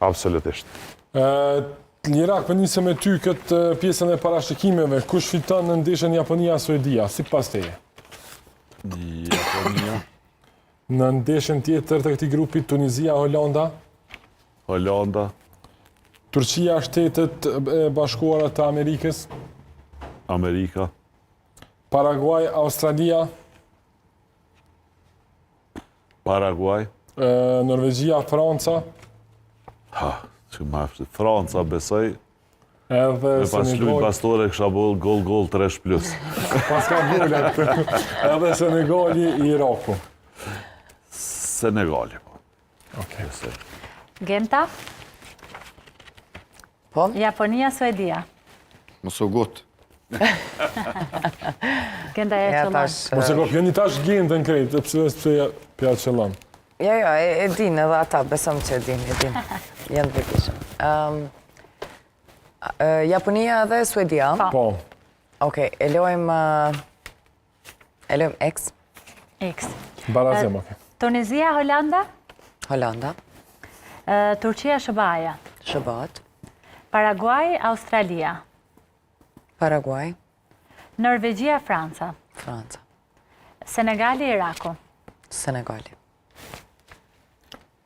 Absolutisht. Irak, për njëse me ty këtë pjesën e parashikimeve, kush fiton në ndeshjen Japonia-Suedia, si pas teje? Japonia. Në ndeshjen tjetër të këtij grupi, Tunizia-Holanda, Holanda. Turqia, Shtetet e Bashkuara të Amerikës, Amerika. Paraguay-Australia, Paraguay. Norvegjia-Franca, Që ma eftir. Franca, besoj. edhe Me pas luj pastore, kësha bol gol 3+. Pas ka golat, edhe Senegali i Iraku. Senegali, po. Okay. Genta? Po? Japonia, Suedia. Mos u gut. Genta e Ja, qëllon. tash... Mos e kopjoni tash gjendën krejt, pse pja qëllon. Jo, e din edhe ata, besom që e din. Janë përkishëm. Japonia dhe Suedia. Po. Okej, e lojmë X. X. Barazim, okej. Tunizia, Holanda. Holanda. Turqia, Shëbaja. Shëbat. Paraguay, Australia. Paraguay. Norvegjia, Franca. Franca. Senegali, Iraku. Senegali.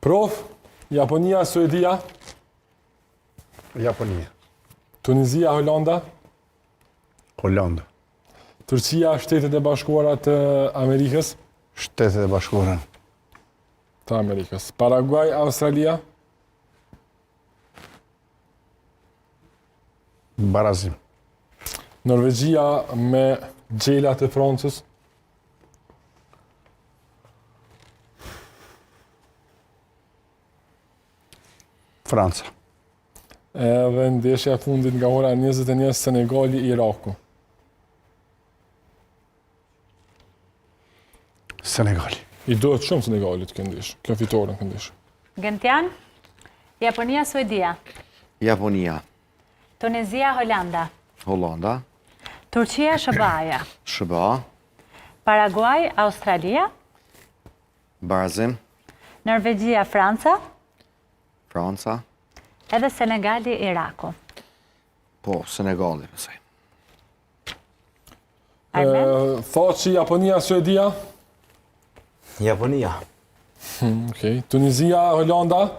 Prof, Japonia, Suedia, Japonia. Tunizia, Holanda, Holanda. Turqia, Shtetet e Bashkuara të Amerikës, Shtetet e Bashkuara. të Amerikës, Paraguay, Australia, Barazim. Norvegjia me gjelat e Francës, Franca. edhe ndeshja e fundit nga ora 21 Senegali, Iraku. Senegali. I dohet shumë Senegalit këndish, kjo fitore në këndish. Gentian? Japonia, Suedia. Japonia. Tunizia, Holanda. Holanda. Turqia, Shëbaja. Shëba. Paraguay, Australia. Barazim. Norvegjia, Franca. Franca. Edhe Senegali, Iraku. Po, Senegali, besoj. Armen? Thaçi Japonia, Suedia, Japonia. okay. Tunizia, Holanda,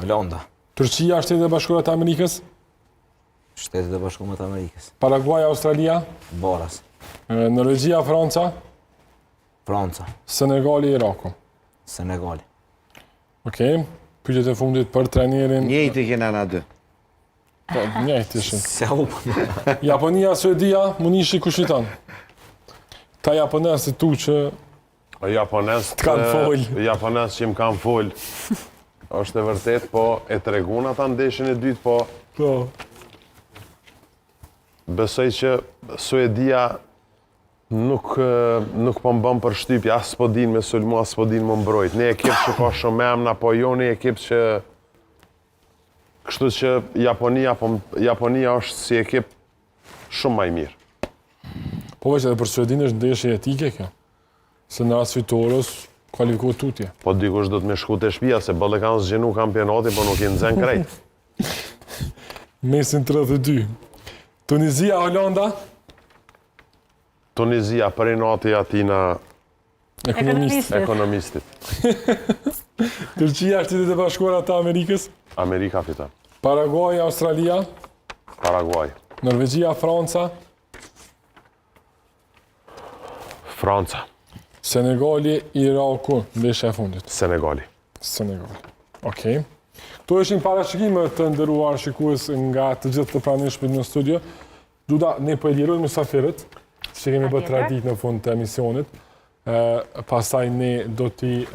Holanda. Turqia, Shtetet e Bashkuara të Amerikës, Shtetet e Bashkuara të Amerikës. Paraguay, Australia, Boras. Norvegjia, Franca, Franca. Senegali, Iraku. Senegali. Okej. Pyetjet e fundit për trajnerin. Njëjtë kena na dy. Po, njëjtë ishin. Se hupëm. Japonia, Suedia, Munishi kush fiton? Ta japonesë tu që Japones T'kan fol. Japones që më kanë fol. Është e vërtet, po e tregun ata ndeshjen e dytë, po besoj që Suedia nuk po mbën për shtypje, as po din me sulmu, as po din më mbrojt. Ne ekip që ka shumë emna, po jo ne ekip që... Kështu që Japonia është si ekip shumë më i mirë. po veç edhe për Suedinë është ndeshje etike kjo. Se në rast fitores kualifikohet tutje. Po dikush do të me shku të shtëpia, se bëlle kanë zgjenu kampionati, po nuk i nxen krejt. Mesin 32. Tunizia, Holanda, Tunizia, për i nati atina ekonomistit. Turqia, Shtetet e Bashkuara të Amerikës, Amerika fiton. Paraguay, Australia, Paraguay. Norvegjia, Franca, Franca. Senegali, Iraku, ndeshja e fundit. Senegali. Senegali. Okej. Kto ishin parashikime të nderuar shikues nga të gjithë të pranishmit në studio. Ne po e lirojmë mysafirët, që kemi bërë tradit në fund të emisionit. Pastaj ne do t'i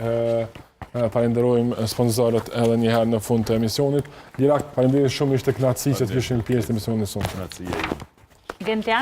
falenderojmë sponsorët edhe një herë në fund të emisionit. Lirak, faleminderit shumë, ishte kënaqësi që të kishim pjesë të emisionit sonë. Gentian?